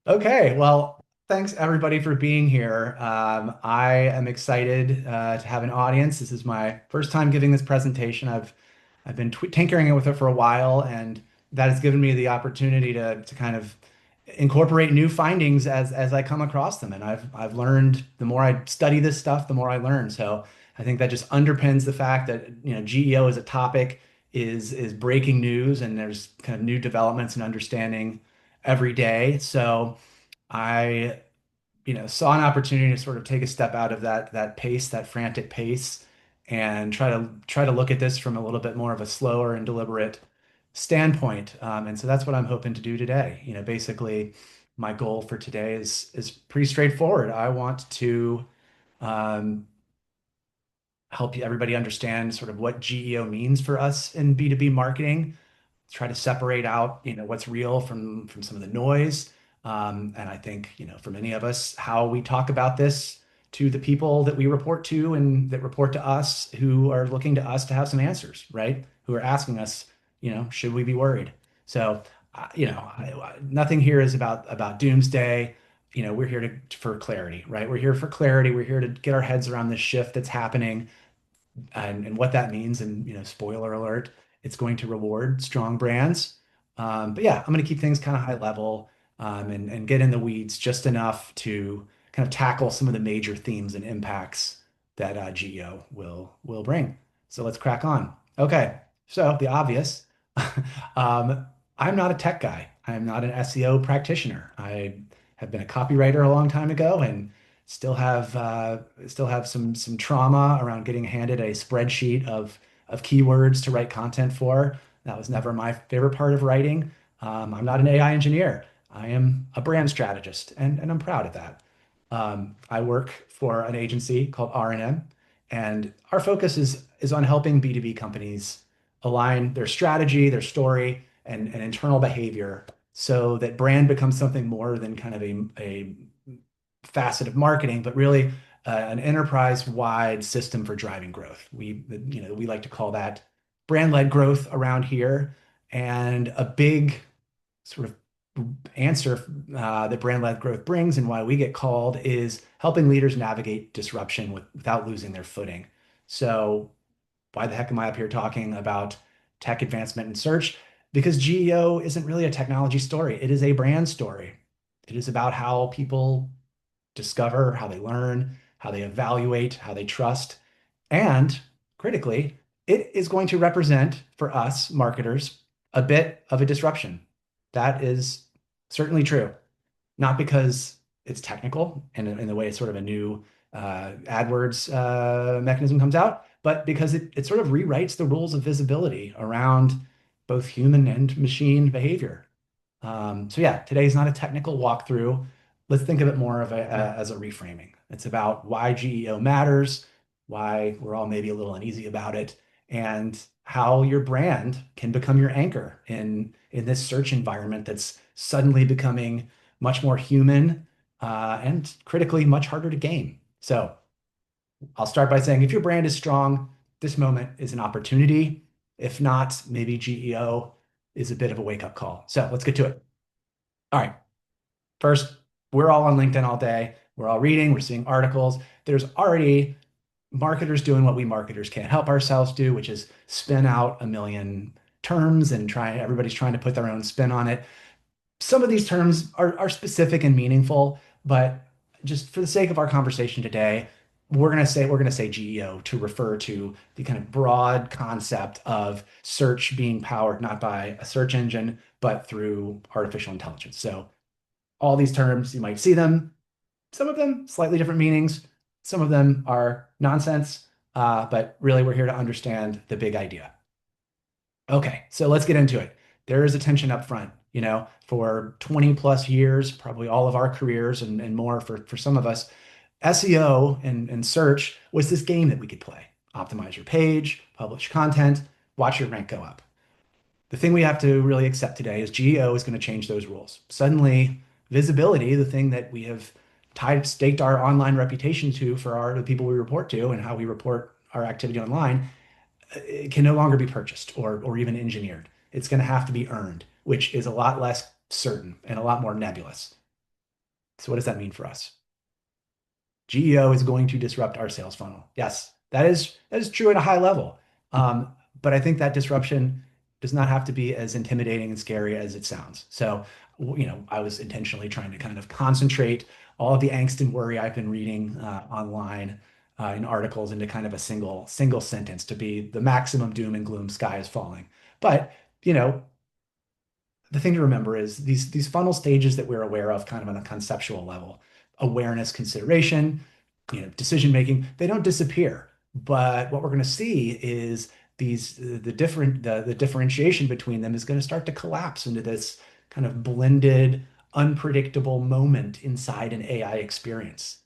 Okay, well, thanks everybody for being here. I am excited to have an audience. This is my first time giving this presentation. I've been tinkering with it for a while, and that has given me the opportunity to kind of incorporate new findings as I come across them. And I've learned the more I study this stuff, the more I learn. So I think that just underpins the fact that GEO as a topic is breaking news, and there's kind of new developments and understanding every day. So I, saw an opportunity to sort of take a step out of that pace, that frantic pace, and try to look at this from a little bit more of a slower and deliberate standpoint. And so that's what I'm hoping to do today. Basically, my goal for today is pretty straightforward. I want to um, help everybody understand sort of what GEO means for us in B2B marketing, try to separate out, what's real from some of the noise. And I think, for many of us, how we talk about this to the people that we report to and that report to us, who are looking to us to have some answers, right? Who are asking us, should we be worried? So, nothing here is about doomsday. We're here for clarity, right? We're here for clarity. We're here to get our heads around this shift that's happening and what that means. And spoiler alert, it's going to reward strong brands. But yeah, I'm going to keep things kind of high level, and get in the weeds just enough to kind of tackle some of the major themes and impacts that GEO will bring. So let's crack on. Okay, so the obvious. um, I'm not a tech guy. I'm not an SEO practitioner. I have been a copywriter a long time ago, and still have some trauma around getting handed a spreadsheet of keywords to write content for. That was never my favorite part of writing. I'm not an AI engineer. I am a brand strategist, and I'm proud of that. I work for an agency called R+M, and our focus is on helping B2B companies align their strategy, their story, and internal behavior so that brand becomes something more than kind of a facet of marketing, but really an enterprise-wide system for driving growth. We like to call that brand-led growth around here. And a big sort of answer that brand-led growth brings and why we get called is helping leaders navigate disruption without losing their footing. So why the heck am I up here talking about tech advancement and search? Because GEO isn't really a technology story. It is a brand story. It is about how people discover, how they learn, how they evaluate, how they trust. And critically, it is going to represent for us marketers a bit of a disruption. That is certainly true. Not because it's technical and in the way it's sort of a new AdWords mechanism comes out, but because it sort of rewrites the rules of visibility around both human and machine behavior. So yeah, today's not a technical walkthrough. Let's think of it more as a reframing. It's about why GEO matters, why we're all maybe a little uneasy about it, and how your brand can become your anchor in this search environment that's suddenly becoming much more human, and critically much harder to game. So I'll start by saying if your brand is strong, this moment is an opportunity. If not, maybe GEO is a bit of a wake-up call. So let's get to it. All right. First, we're all on LinkedIn all day. We're all reading, we're seeing articles. There's already marketers doing what we marketers can't help ourselves do, which is spin out a million terms and everybody's trying to put their own spin on it. Some of these terms are specific and meaningful, but just for the sake of our conversation today, we're going to say GEO to refer to the kind of broad concept of search being powered not by a search engine, but through artificial intelligence. So all these terms, you might see them, some of them slightly different meanings, some of them are nonsense, but really we're here to understand the big idea. Okay, so let's get into it. There is a tension up front, for 20 plus years, probably all of our careers and more for some of us. SEO and search was this game that we could play. Optimize your page, publish content, watch your rank go up. The thing we have to really accept today is GEO is going to change those rules. Suddenly, visibility, the thing that we have staked our online reputation to for the people we report to and how we report our activity online, it can no longer be purchased or even engineered. It's going to have to be earned, which is a lot less certain and a lot more nebulous. So what does that mean for us? GEO is going to disrupt our sales funnel. Yes, that is true at a high level. Um, but I think that disruption does not have to be as intimidating and scary as it sounds. So, I was intentionally trying to kind of concentrate all of the angst and worry I've been reading online in articles into kind of a single sentence to be the maximum doom and gloom, sky is falling. But, you know, the thing to remember is these funnel stages that we're aware of kind of on a conceptual level, awareness, consideration, decision making, they don't disappear. But what we're going to see is the differentiation between them is going to start to collapse into this kind of blended, unpredictable moment inside an AI experience.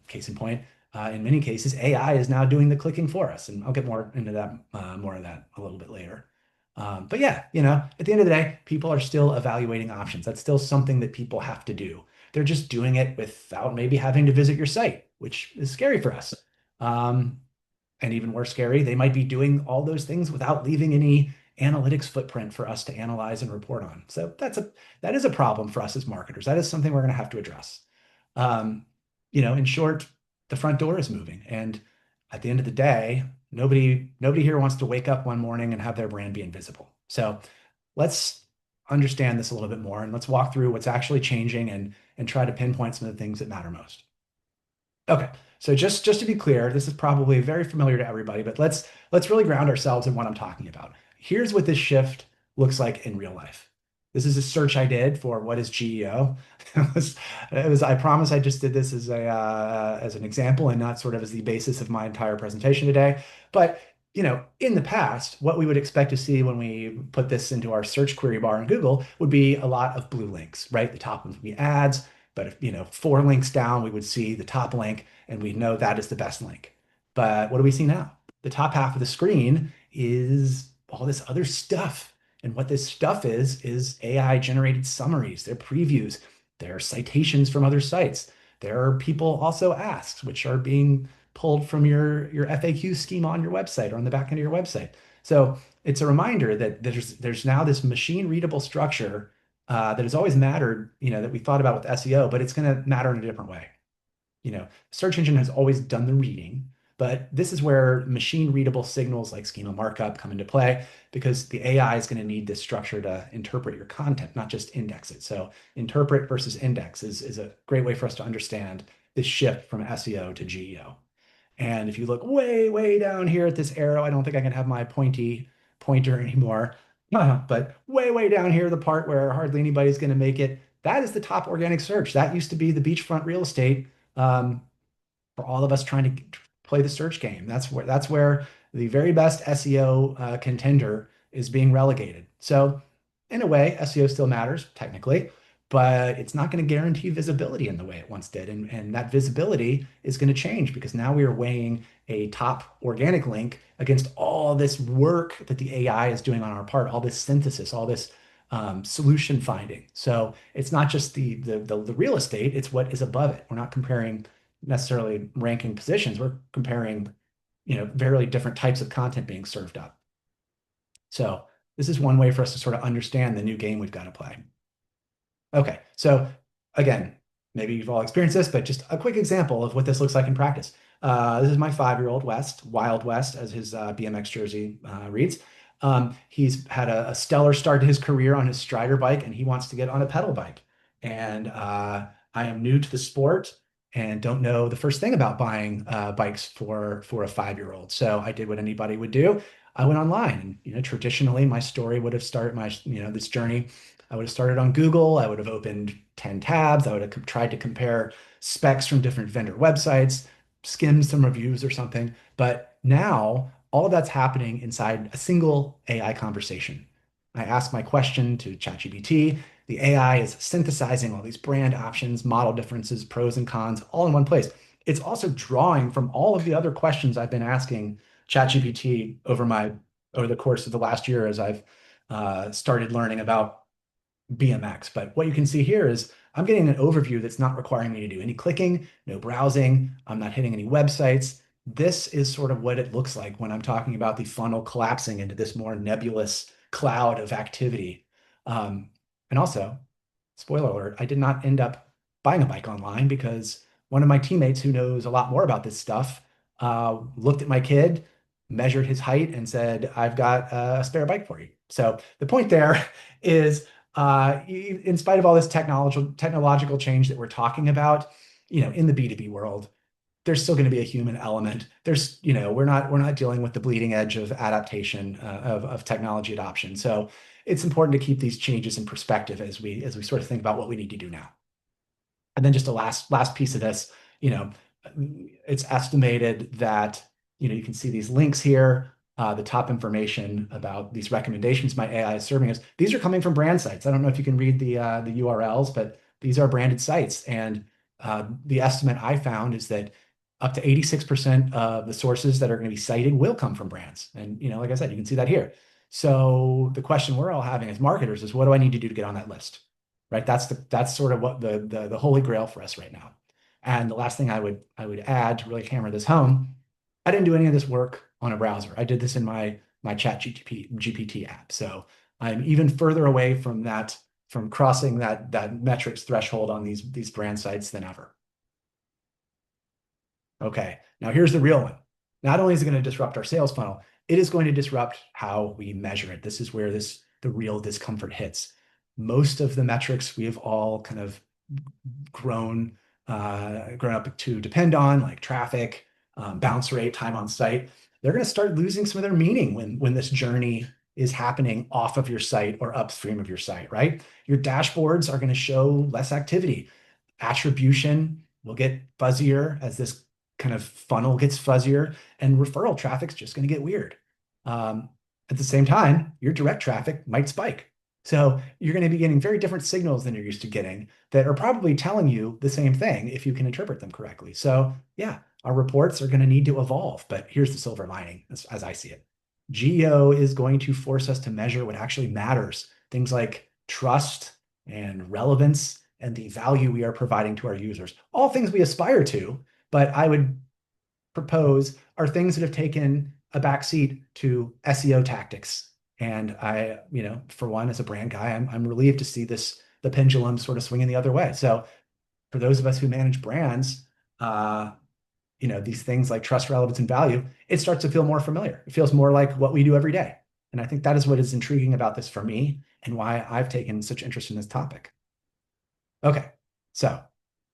Case in point, in many cases, AI is now doing the clicking for us, and I'll get more into that, more of that a little bit later. But yeah, at the end of the day, people are still evaluating options. That's still something that people have to do. They're just doing it without maybe having to visit your site, which is scary for us. Um, and even more scary, they might be doing all those things without leaving any analytics footprint for us to analyze and report on. So that is a problem for us as marketers. That is something we're going to have to address. Um, in short, the front door is moving, and at the end of the day, nobody here wants to wake up one morning and have their brand be invisible. So let's understand this a little bit more, and let's walk through what's actually changing and try to pinpoint some of the things that matter most. Okay, so just to be clear, this is probably very familiar to everybody, but let's really ground ourselves in what I'm talking about. Here's what this shift looks like in real life. This is a search I did for what is GEO. I promise I just did this as an example and not sort of as the basis of my entire presentation today. But in the past, what we would expect to see when we put this into our search query bar in Google would be a lot of blue links, right? The top would be ads, but if, 4 links down, we would see the top link and we know that is the best link. But what do we see now? The top half of the screen is all this other stuff. And what this stuff is AI generated summaries, they're previews, they're citations from other sites. There are people also asks, which are being pulled from your FAQ schema on your website or on the back end of your website. So it's a reminder that there's now this machine readable structure that has always mattered, that we thought about with SEO, but it's going to matter in a different way. Search engine has always done the reading, but this is where machine readable signals like schema markup come into play because the AI is going to need this structure to interpret your content, not just index it. So interpret versus index is a great way for us to understand this shift from SEO to GEO. And if you look way, way down here at this arrow, I don't think I can have my pointer anymore. But way, way down here, the part where hardly anybody's going to make it, that is the top organic search. That used to be the beachfront real estate for all of us trying to play the search game. That's where the very best SEO contender is being relegated. So in a way, SEO still matters technically, but it's not going to guarantee visibility in the way it once did. And that visibility is going to change because now we are weighing a top organic link against all this work that the AI is doing on our part, all this synthesis, all this solution finding. So it's not just the real estate, it's what is above it. We're not comparing necessarily ranking positions. We're comparing, very different types of content being served up. So this is one way for us to sort of understand the new game we've got to play. Okay, so again, maybe you've all experienced this, but just a quick example of what this looks like in practice. This is my 5-year-old West, Wild West, as his BMX jersey reads. He's had a stellar start to his career on his Strider bike, and he wants to get on a pedal bike. And I am new to the sport and don't know the first thing about buying bikes for a 5-year-old. So I did what anybody would do. I went online, and traditionally my story would have started this journey. I would have started on Google. I would have opened 10 tabs. I would have tried to compare specs from different vendor websites, skimmed some reviews or something. But now all of that's happening inside a single AI conversation. I ask my question to ChatGPT. The AI is synthesizing all these brand options, model differences, pros and cons, all in one place. It's also drawing from all of the other questions I've been asking ChatGPT over the course of the last year as I've started learning about BMX. But what you can see here is I'm getting an overview that's not requiring me to do any clicking, no browsing. I'm not hitting any websites. This is sort of what it looks like when I'm talking about the funnel collapsing into this more nebulous cloud of activity. And also, spoiler alert, I did not end up buying a bike online because one of my teammates who knows a lot more about this stuff looked at my kid, measured his height, and said, "I've got a spare bike for you." So the point there is, in spite of all this technological change that we're talking about, in the B2B world, there's still going to be a human element. We're not dealing with the bleeding edge of adaptation of technology adoption. So it's important to keep these changes in perspective as we sort of think about what we need to do now. And then just a last piece of this, it's estimated that, you can see these links here, the top information about these recommendations my AI is serving us. These are coming from brand sites. I don't know if you can read the URLs, but these are branded sites. And the estimate I found is that up to 86% of the sources that are going to be cited will come from brands. And, like I said, you can see that here. So the question we're all having as marketers is, what do I need to do to get on that list? Right? That's sort of what the holy grail for us right now. And the last thing I would add to really hammer this home, I didn't do any of this work on a browser. I did this in my ChatGPT app. So I'm even further away from crossing that metrics threshold on these brand sites than ever. Okay, now here's the real one. Not only is it going to disrupt our sales funnel, it is going to disrupt how we measure it. This is where the real discomfort hits. Most of the metrics we have all kind of grown up to depend on, like traffic, bounce rate, time on site. They're going to start losing some of their meaning when this journey is happening off of your site or upstream of your site, right? Your dashboards are going to show less activity. Attribution will get fuzzier as this kind of funnel gets fuzzier, and referral traffic's just going to get weird. At the same time, your direct traffic might spike. So you're going to be getting very different signals than you're used to getting that are probably telling you the same thing if you can interpret them correctly. So yeah, our reports are going to need to evolve, but here's the silver lining as I see it. GEO is going to force us to measure what actually matters. Things like trust and relevance and the value we are providing to our users. All things we aspire to, but I would propose are things that have taken a backseat to SEO tactics. And I, for one, as a brand guy, I'm relieved to see the pendulum sort of swinging the other way. So for those of us who manage brands, these things like trust, relevance, and value, it starts to feel more familiar. It feels more like what we do every day. And I think that is what is intriguing about this for me and why I've taken such interest in this topic. Okay, so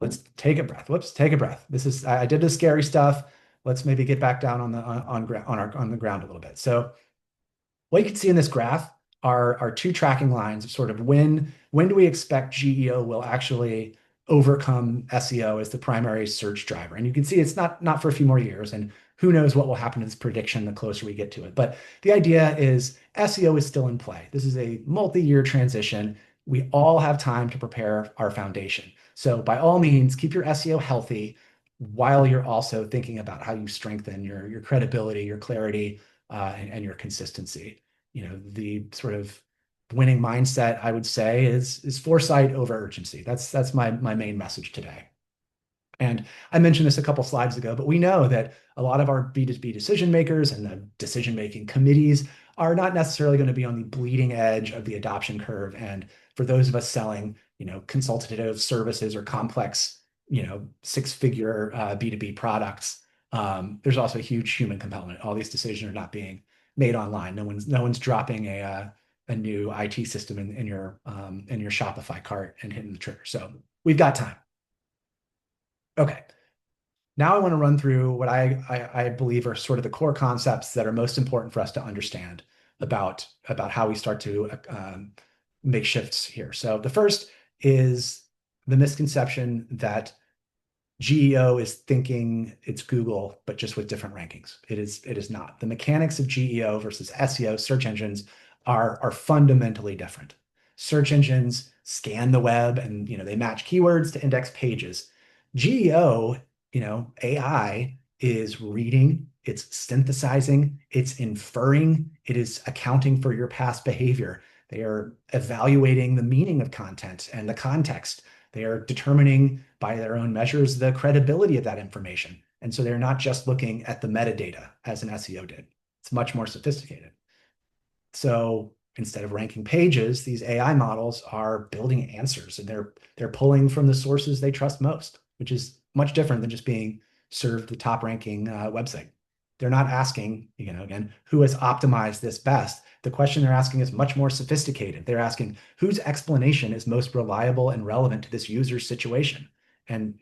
let's take a breath. Whoops, take a breath. I did the scary stuff. Let's maybe get back down on the ground a little bit. So what you can see in this graph are two tracking lines of sort of when do we expect GEO will actually overcome SEO as the primary search driver. And you can see it's not for a few more years, and who knows what will happen to this prediction the closer we get to it. But the idea is SEO is still in play. This is a multi-year transition. We all have time to prepare our foundation. So by all means, keep your SEO healthy while you're also thinking about how you strengthen your credibility, your clarity, and your consistency. The sort of winning mindset, I would say, is foresight over urgency. That's my main message today. And I mentioned this a couple slides ago, but we know that a lot of our B2B decision makers and the decision-making committees are not necessarily going to be on the bleeding edge of the adoption curve. And for those of us selling, consultative services or complex, six-figure B2B products, there's also a huge human component. All these decisions are not being made online. No one's dropping a new IT system in your Shopify cart and hitting the trigger. So we've got time. Okay. Now I want to run through what I believe are sort of the core concepts that are most important for us to understand about how we start to make shifts here. So the first is the misconception that GEO is thinking it's Google, but just with different rankings. It is not. The mechanics of GEO versus SEO, search engines, are fundamentally different. Search engines scan the web and they match keywords to index pages. GEO, AI is reading, it's synthesizing, it's inferring, it is accounting for your past behavior. They are evaluating the meaning of content and the context. They are determining by their own measures the credibility of that information. And so they're not just looking at the metadata as an SEO did. It's much more sophisticated. So instead of ranking pages, these AI models are building answers, and they're pulling from the sources they trust most, which is much different than just being served the top ranking website. They're not asking, again, who has optimized this best. The question they're asking is much more sophisticated. They're asking whose explanation is most reliable and relevant to this user's situation. And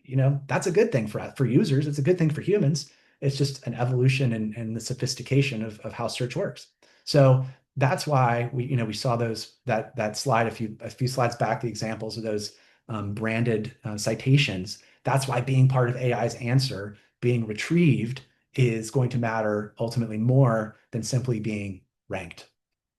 that's a good thing for users. It's a good thing for humans. It's just an evolution in the sophistication of how search works. So that's why we saw that slide a few slides back, the examples of those branded citations. That's why being part of AI's answer, being retrieved, is going to matter ultimately more than simply being ranked.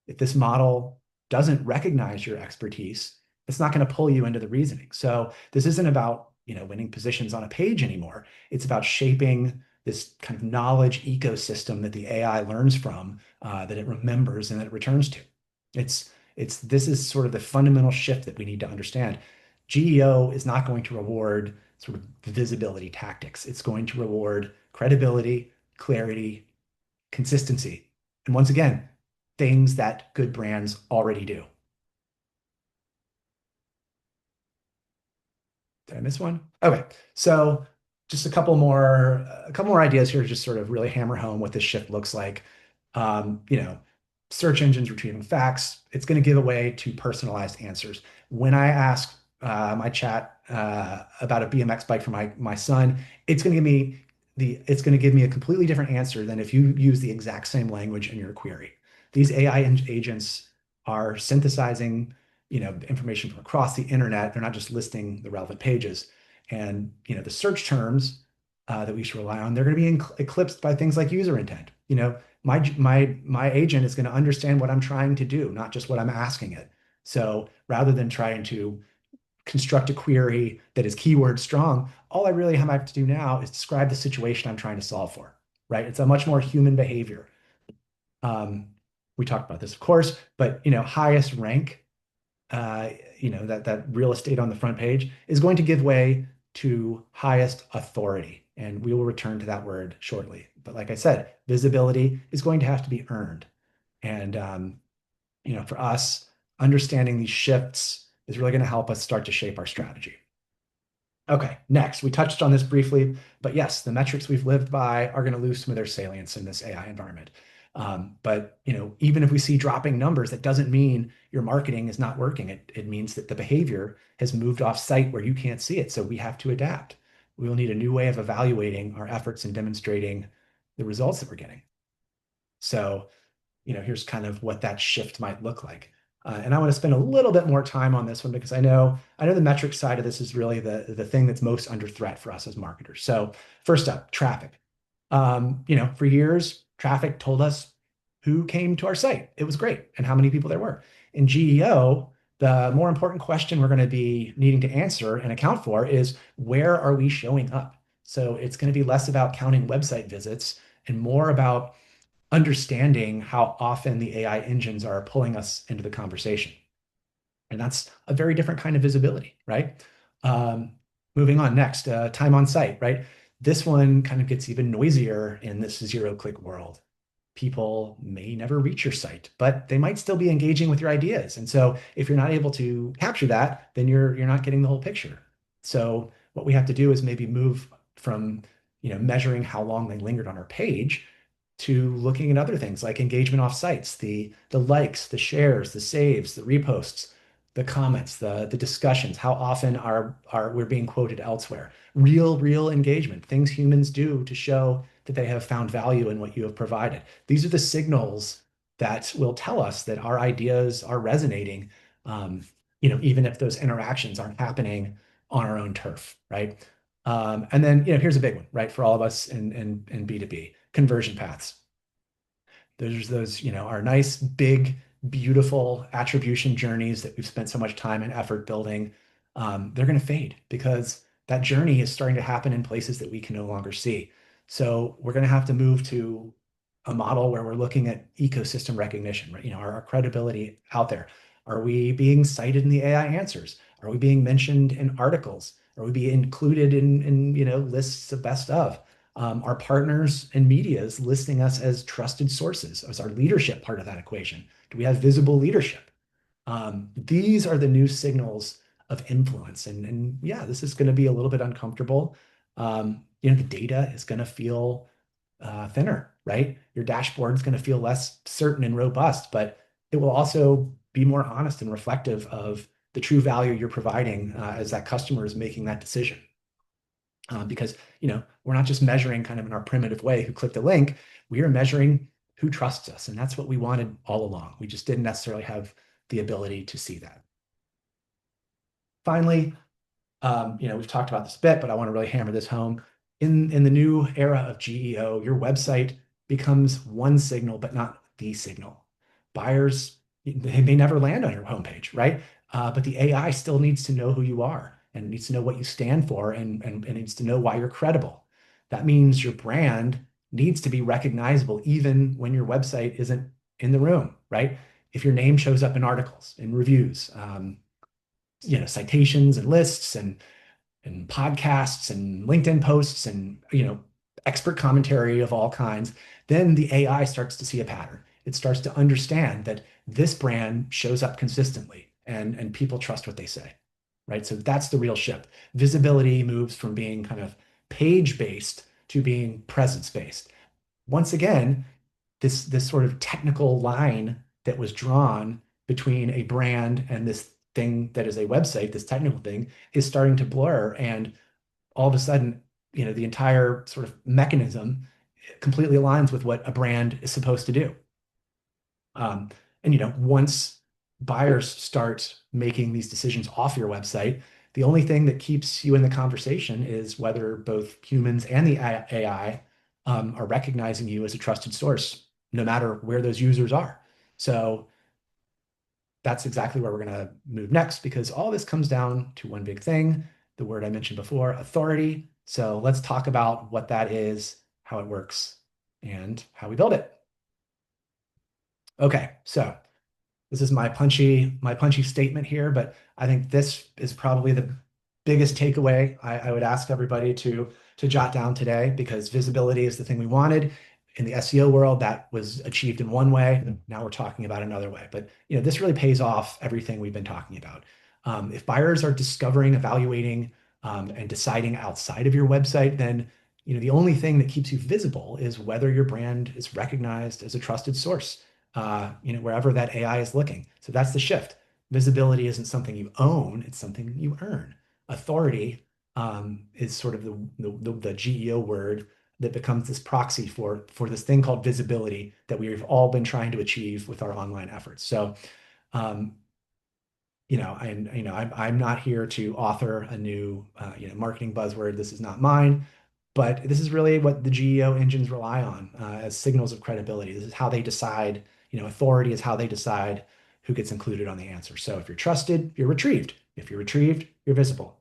If this model doesn't recognize your expertise, it's not going to pull you into the reasoning. So this isn't about winning positions on a page anymore. It's about shaping this kind of knowledge ecosystem that the AI learns from, that it remembers and that it returns to. This is sort of the fundamental shift that we need to understand. GEO is not going to reward sort of visibility tactics. It's going to reward credibility, clarity, consistency. And once again, things that good brands already do. Did I miss one? Okay, so just a couple more ideas here to just sort of really hammer home what this shift looks like. Um, you know, Search engines retrieving facts. It's going to give away to personalized answers. When I ask my chat about a BMX bike for my son, it's going to give me a completely different answer than if you use the exact same language in your query. These AI agents are synthesizing information from across the internet. They're not just listing the relevant pages. And the search terms that we should rely on, they're going to be eclipsed by things like user intent. My agent is going to understand what I'm trying to do, not just what I'm asking it. So rather than trying to construct a query that is keyword strong, all I really have to do now is describe the situation I'm trying to solve for, right? It's a much more human behavior. Um, we talked about this, of course, but highest rank, that real estate on the front page is going to give way to highest authority. And we will return to that word shortly. But like I said, visibility is going to have to be earned. And, for us, understanding these shifts is really going to help us start to shape our strategy. Okay, next, we touched on this briefly, but yes, the metrics we've lived by are going to lose some of their salience in this AI environment. But even if we see dropping numbers, that doesn't mean your marketing is not working. It means that the behavior has moved off site where you can't see it. So we have to adapt. We will need a new way of evaluating our efforts and demonstrating the results that we're getting. So here's kind of what that shift might look like. And I want to spend a little bit more time on this one because I know the metric side of this is really the thing that's most under threat for us as marketers. So first up, traffic. For years, traffic told us who came to our site. It was great and how many people there were. In GEO, the more important question we're going to be needing to answer and account for is where are we showing up? So it's going to be less about counting website visits and more about understanding how often the AI engines are pulling us into the conversation. And that's a very different kind of visibility, right? Um, Moving on next, time on site, right? This one kind of gets even noisier in this zero-click world. People may never reach your site, but they might still be engaging with your ideas. And so if you're not able to capture that, then you're not getting the whole picture. So what we have to do is maybe move from measuring how long they lingered on our page to looking at other things like engagement off sites, the likes, the shares, the saves, the reposts, the comments, the discussions, how often are we're being quoted elsewhere. Real engagement, things humans do to show that they have found value in what you have provided. These are the signals that will tell us that our ideas are resonating, even if those interactions aren't happening on our own turf, right? And then, here's a big one, right, for all of us in B2B, conversion paths. There's those, our nice, big, beautiful attribution journeys that we've spent so much time and effort building. They're going to fade because that journey is starting to happen in places that we can no longer see. So we're going to have to move to a model where we're looking at ecosystem recognition, right? Our credibility out there. Are we being cited in the AI answers? Are we being mentioned in articles? Are we being included in lists of best of? Our partners and media is listing us as trusted sources as our leadership part of that equation. Do we have visible leadership? These are the new signals of influence. And yeah, this is going to be a little bit uncomfortable. The data is going to feel thinner, right? Your dashboard is going to feel less certain and robust, but it will also be more honest and reflective of the true value you're providing as that customer is making that decision. Because we're not just measuring kind of in our primitive way who clicked a link, we are measuring who trusts us, and that's what we wanted all along. We just didn't necessarily have the ability to see that. Finally, we've talked about this a bit, but I want to really hammer this home. In the new era of GEO, your website becomes one signal, but not the signal. Buyers, they may never land on your homepage, right? But the AI still needs to know who you are and needs to know what you stand for and needs to know why you're credible. That means your brand needs to be recognizable even when your website isn't in the room, right? If your name shows up in articles, in reviews, citations and lists and podcasts and LinkedIn posts and expert commentary of all kinds, then the AI starts to see a pattern. It starts to understand that this brand shows up consistently and people trust what they say, right? So that's the real shift. Visibility moves from being kind of page-based to being presence-based. Once again, this sort of technical line that was drawn between a brand and this thing that is a website, this technical thing, is starting to blur. And all of a sudden, the entire sort of mechanism completely aligns with what a brand is supposed to do. And once buyers start making these decisions off your website, the only thing that keeps you in the conversation is whether both humans and the AI are recognizing you as a trusted source, no matter where those users are. So that's exactly where we're going to move next, because all this comes down to one big thing, the word I mentioned before, authority. So let's talk about what that is, how it works, and how we build it. Okay, so this is my punchy statement here, but I think this is probably the biggest takeaway I would ask everybody to jot down today, because visibility is the thing we wanted. In the SEO world, that was achieved in one way. Now we're talking about another way. But this really pays off everything we've been talking about. If buyers are discovering, evaluating, and deciding outside of your website, then the only thing that keeps you visible is whether your brand is recognized as a trusted source wherever that AI is looking. So that's the shift. Visibility isn't something you own, it's something you earn. Authority is sort of the GEO word that becomes this proxy for this thing called visibility that we've all been trying to achieve with our online efforts. So, um, I'm not here to author a new marketing buzzword. This is not mine. But this is really what the GEO engines rely on as signals of credibility. This is how they decide, authority is how they decide who gets included on the answer. So if you're trusted, you're retrieved. If you're retrieved, you're visible.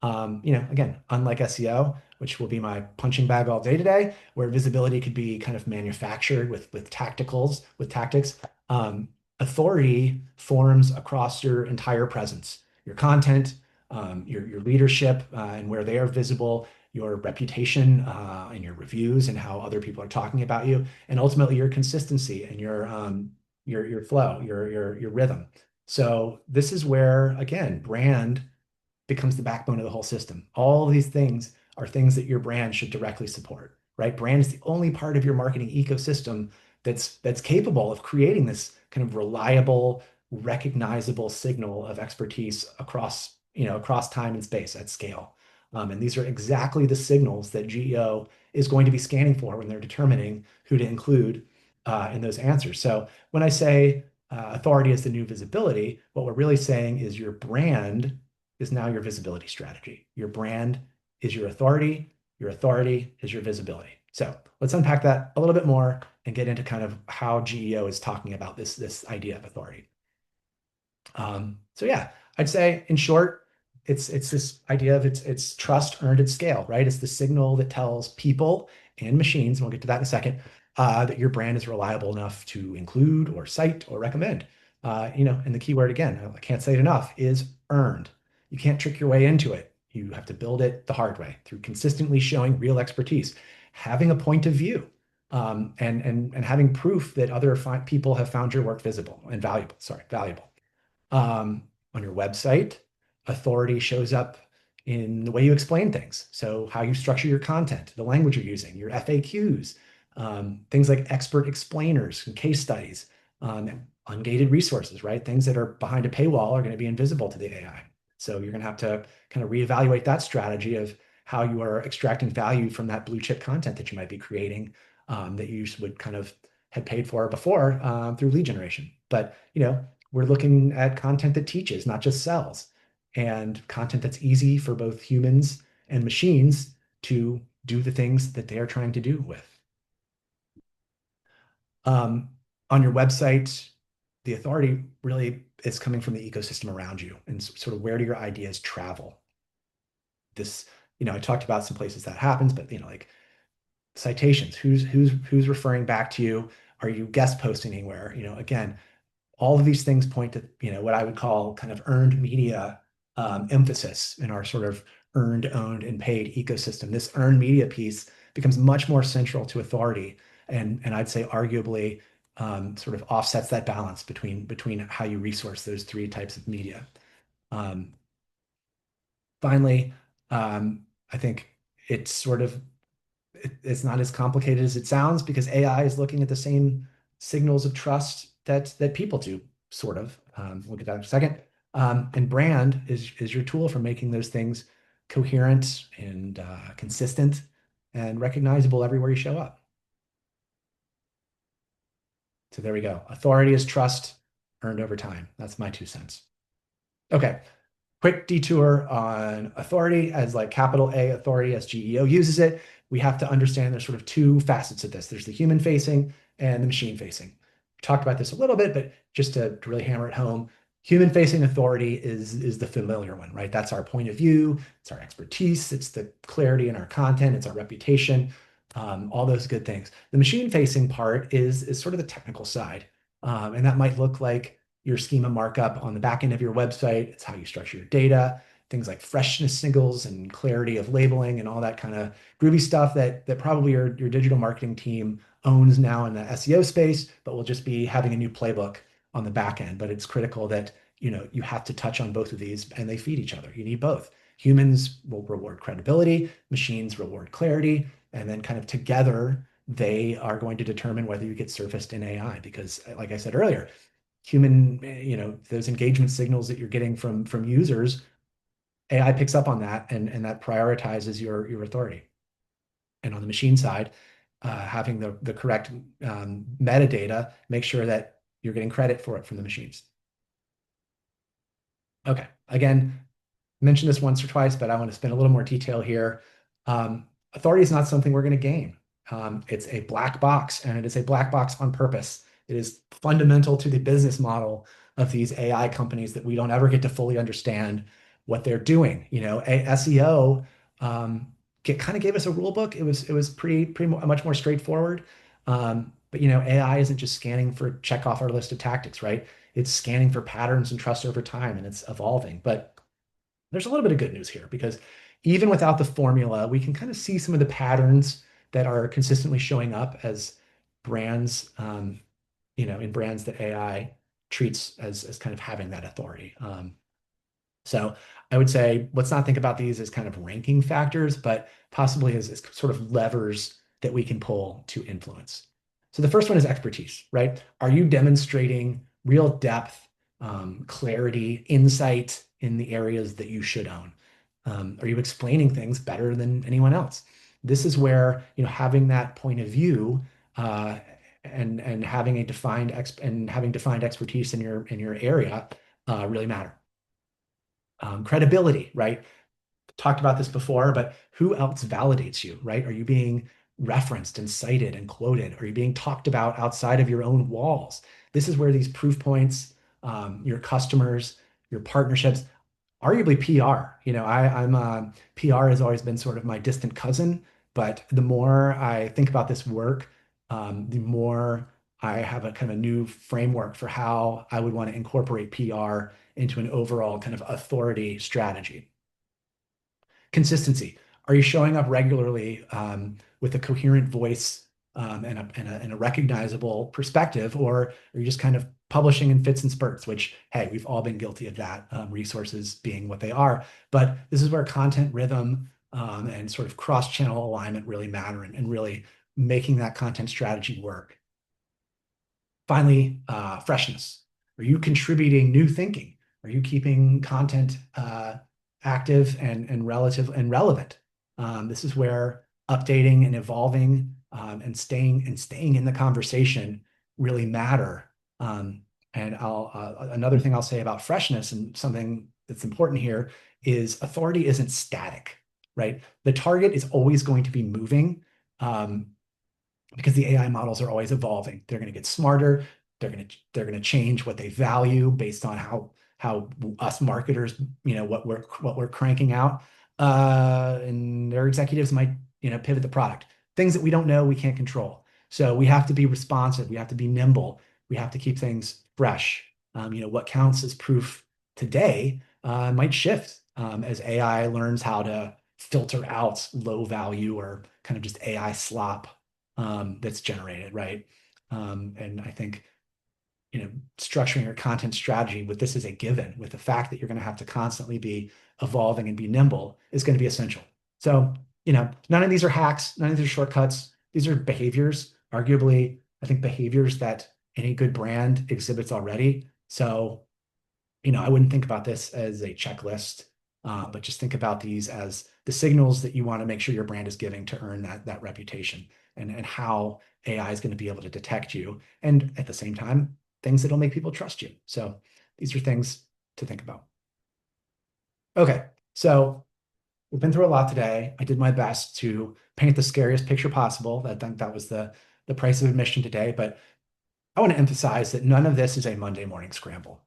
Again, unlike SEO, which will be my punching bag all day today, where visibility could be kind of manufactured with tactics. Authority forms across your entire presence, your content, your leadership, and where they are visible, your reputation, and your reviews, and how other people are talking about you, and ultimately your consistency and your flow, your rhythm. So this is where, again, brand becomes the backbone of the whole system. All of these things are things that your brand should directly support, right? Brand is the only part of your marketing ecosystem that's capable of creating this kind of reliable, recognizable signal of expertise across time and space at scale. And these are exactly the signals that GEO is going to be scanning for when they're determining who to include in those answers. So when I say authority is the new visibility, what we're really saying is your brand is now your visibility strategy. Your brand is your authority is your visibility. So let's unpack that a little bit more and get into kind of how GEO is talking about this idea of authority. So yeah, I'd say in short, it's this idea of it's trust earned at scale, right? It's the signal that tells people and machines, and we'll get to that in a second, that your brand is reliable enough to include or cite or recommend. And the key word again, I can't say it enough, is earned. You can't trick your way into it. You have to build it the hard way through consistently showing real expertise, having a point of view. and having proof that other people have found your work visible and valuable. Sorry, valuable. On your website, authority shows up in the way you explain things. So how you structure your content, the language you're using, your FAQs, things like expert explainers and case studies, ungated resources, right? Things that are behind a paywall are going to be invisible to the AI. So you're going to have to kind of reevaluate that strategy of how you are extracting value from that blue chip content that you might be creating, that you would kind of had paid for before, through lead generation. But we're looking at content that teaches, not just sells, and content that's easy for both humans and machines to do the things that they are trying to do with. Um, on your website, the authority really is coming from the ecosystem around you, and sort of where do your ideas travel? This, I talked about some places that happens, but like citations, who's referring back to you? Are you guest posting anywhere? Again, all of these things point to what I would call kind of earned media, emphasis in our sort of earned, owned, and paid ecosystem. This earned media piece becomes much more central to authority, and I'd say arguably, sort of offsets that balance between how you resource those three types of media. Um, Finally, I think it's sort of it's not as complicated as it sounds, because AI is looking at the same signals of trust that people do, sort of. We'll get that in a second. And brand is your tool for making those things coherent and consistent and recognizable everywhere you show up. So there we go. Authority is trust earned over time. That's my 2 cents. Okay. Quick detour on authority, as like capital A authority as GEO uses it. We have to understand there's sort of two facets of this. There's the human facing and the machine facing. We talked about this a little bit, but just to really hammer it home, human facing authority is the familiar one, right? That's our point of view, it's our expertise, it's the clarity in our content, it's our reputation, all those good things. The machine facing part is sort of the technical side. And that might look like your schema markup on the back end of your website. It's how you structure your data, things like freshness signals and clarity of labeling and all that kind of groovy stuff that probably your digital marketing team owns now in the SEO space, but will just be having a new playbook on the back end. But it's critical that you have to touch on both of these, and they feed each other. You need both. Humans will reward credibility, machines reward clarity, and then kind of together they are going to determine whether you get surfaced in AI. Because, like I said earlier, human, those engagement signals that you're getting from users, AI picks up on that, and that prioritizes your authority. And on the machine side, having the correct metadata, make sure that you're getting credit for it from the machines. Okay, again, mentioned this once or twice, but I want to spend a little more detail here. Authority is not something we're going to gain. It's a black box, and it is a black box on purpose. It is fundamental to the business model of these AI companies that we don't ever get to fully understand what they're doing. SEO kind of gave us a rule book. It was pretty much more straightforward. But AI isn't just scanning for check off our list of tactics, right? It's scanning for patterns and trust over time, and it's evolving. But there's a little bit of good news here, because even without the formula, we can kind of see some of the patterns that are consistently showing up as brands, in brands that AI treats as kind of having that authority. So I would say let's not think about these as kind of ranking factors, but possibly as sort of levers that we can pull to influence. So the first one is expertise, right? Are you demonstrating real depth, clarity, insight in the areas that you should own? Are you explaining things better than anyone else? This is where having that point of view, and having defined expertise in your area really matter. Credibility, right? Talked about this before, but who else validates you, right? Are you being referenced and cited and quoted? Are you being talked about outside of your own walls? This is where these proof points, your customers, your partnerships, arguably PR. PR has always been sort of my distant cousin, but the more I think about this work, the more I have a kind of a new framework for how I would want to incorporate PR into an overall kind of authority strategy. Consistency. Are you showing up regularly, with a coherent voice, and a recognizable perspective, or are you just kind of publishing in fits and spurts, which, hey, we've all been guilty of that, resources being what they are. But this is where content rhythm and sort of cross-channel alignment really matter, and really making that content strategy work. Finally, freshness. Are you contributing new thinking? Are you keeping content active and relevant? This is where updating and evolving and staying in the conversation really matter. And another thing I'll say about freshness, and something that's important here, is authority isn't static, right? The target is always going to be moving. Because the AI models are always evolving. They're going to get smarter. They're going to change what they value based on how us marketers, what we're cranking out. And their executives might, pivot the product. Things that we don't know, we can't control. So we have to be responsive. We have to be nimble. We have to keep things fresh. What counts as proof today might shift as AI learns how to filter out low value or kind of just AI slop that's generated, right? And I think, structuring your content strategy with this as a given, with the fact that you're going to have to constantly be evolving and be nimble, is going to be essential. So, none of these are hacks, none of these are shortcuts. These are behaviors, arguably, I think, behaviors that any good brand exhibits already. So, I wouldn't think about this as a checklist, but just think about these as the signals that you want to make sure your brand is giving to earn that reputation, and how AI is going to be able to detect you. And at the same time, things that'll make people trust you. So these are things to think about. Okay, so we've been through a lot today. I did my best to paint the scariest picture possible. I think that was the price of admission today, but I want to emphasize that none of this is a Monday morning scramble.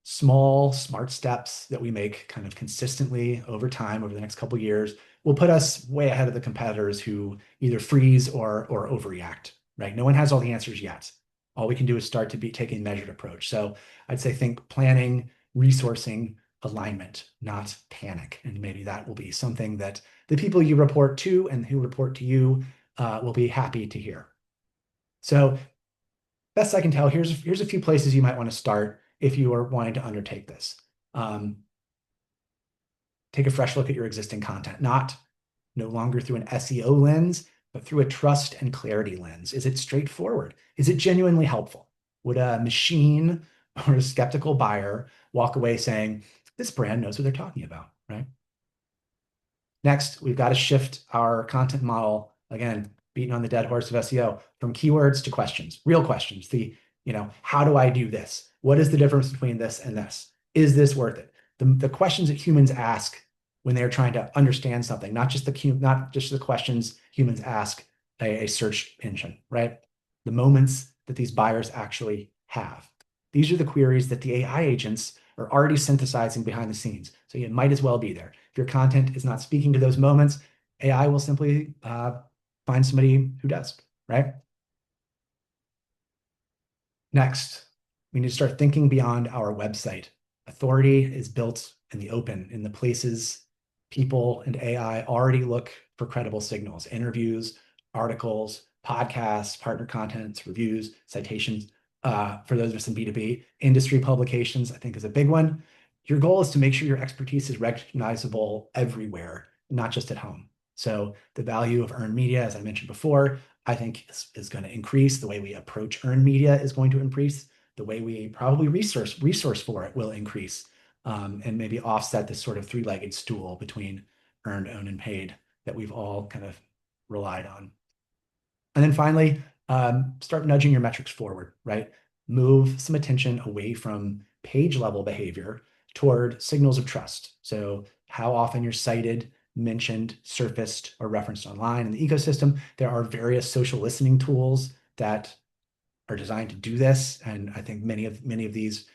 Small, smart steps that we make kind of consistently over time, over the next couple of years, will put us way ahead of the competitors who either freeze or overreact, right? No one has all the answers yet. All we can do is start to be taking a measured approach. So I'd say think planning, resourcing, alignment, not panic. And maybe that will be something that the people you report to and who report to you will be happy to hear. So best I can tell, here's a few places you might want to start if you are wanting to undertake this. Take a fresh look at your existing content, no longer through an SEO lens, but through a trust and clarity lens. Is it straightforward? Is it genuinely helpful? Would a machine or a skeptical buyer walk away saying, this brand knows what they're talking about, right? Next, we've got to shift our content model, again, beating on the dead horse of SEO, from keywords to questions, real questions. How do I do this? What is the difference between this and this? Is this worth it? The questions that humans ask when they're trying to understand something, not just the questions humans ask a search engine, right? The moments that these buyers actually have. These are the queries that the AI agents are already synthesizing behind the scenes. So you might as well be there. If your content is not speaking to those moments, AI will simply find somebody who does, right? Next, we need to start thinking beyond our website. Authority is built in the open, in the places people and AI already look for credible signals: interviews, articles, podcasts, partner contents, reviews, citations. For those of us in B2B, industry publications, I think, is a big one. Your goal is to make sure your expertise is recognizable everywhere, not just at home. So the value of earned media, as I mentioned before, I think is going to increase. The way we approach earned media is going to increase. The way we probably resource for it will increase, and maybe offset this sort of three-legged stool between earned, owned, and paid that we've all kind of relied on. And then finally, start nudging your metrics forward, right? Move some attention away from page level behavior toward signals of trust. So how often you're cited, mentioned, surfaced, or referenced online in the ecosystem. There are various social listening tools that are designed to do this. And I think many of these,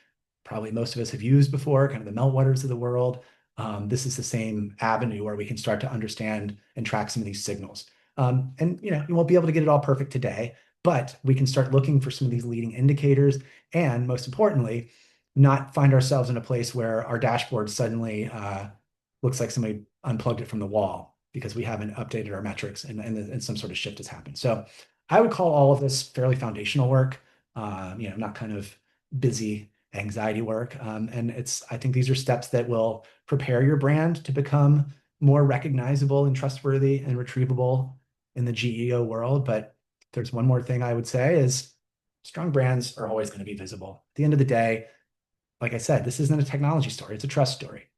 probably most of us have used before, kind of the Meltwaters of the world. This is the same avenue where we can start to understand and track some of these signals. And you won't be able to get it all perfect today, but we can start looking for some of these leading indicators, and most importantly, not find ourselves in a place where our dashboard suddenly looks like somebody unplugged it from the wall. because we haven't updated our metrics and some sort of shift has happened. So I would call all of this fairly foundational work, not kind of busy anxiety work. And I think these are steps that will prepare your brand to become more recognizable and trustworthy and retrievable in the GEO world. But there's one more thing I would say is strong brands are always going to be visible. At the end of the day, like I said, this isn't a technology story, it's a trust story.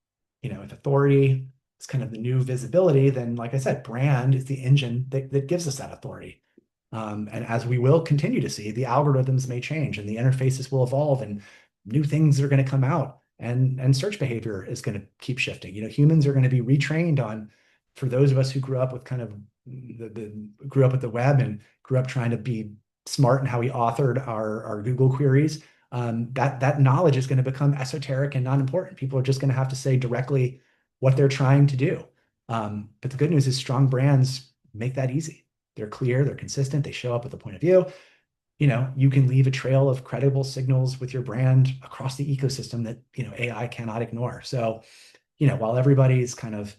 If authority is kind of the new visibility, then like I said, brand is the engine that gives us that authority. And as we will continue to see, the algorithms may change and the interfaces will evolve and new things are going to come out and search behavior is going to keep shifting. Humans are going to be retrained on, for those of us who grew up with kind of grew up with the web and grew up trying to be smart in how we authored our Google queries, that knowledge is going to become esoteric and not important. People are just going to have to say directly what they're trying to do. But the good news is strong brands make that easy. They're clear, they're consistent, they show up with a point of view. You can leave a trail of credible signals with your brand across the ecosystem that, AI cannot ignore. So, while everybody's kind of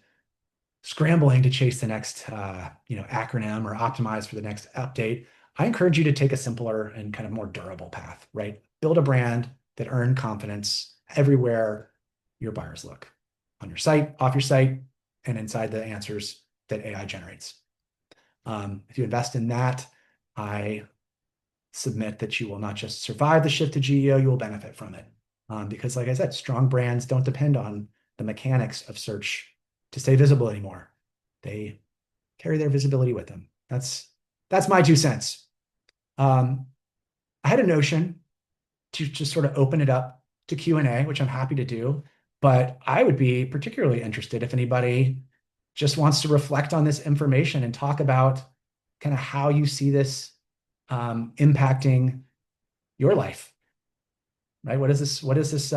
scrambling to chase the next, acronym or optimize for the next update, I encourage you to take a simpler and kind of more durable path, right? Build a brand that earn confidence everywhere your buyers look, on your site, off your site, and inside the answers that AI generates. If you invest in that, I submit that you will not just survive the shift to GEO, you will benefit from it. Because like I said, strong brands don't depend on the mechanics of search to stay visible anymore. They carry their visibility with them. That's my 2 cents. I had a notion to just sort of open it up to Q&A, which I'm happy to do, but I would be particularly interested if anybody just wants to reflect on this information and talk about kind of how you see this impacting your life, right? What is this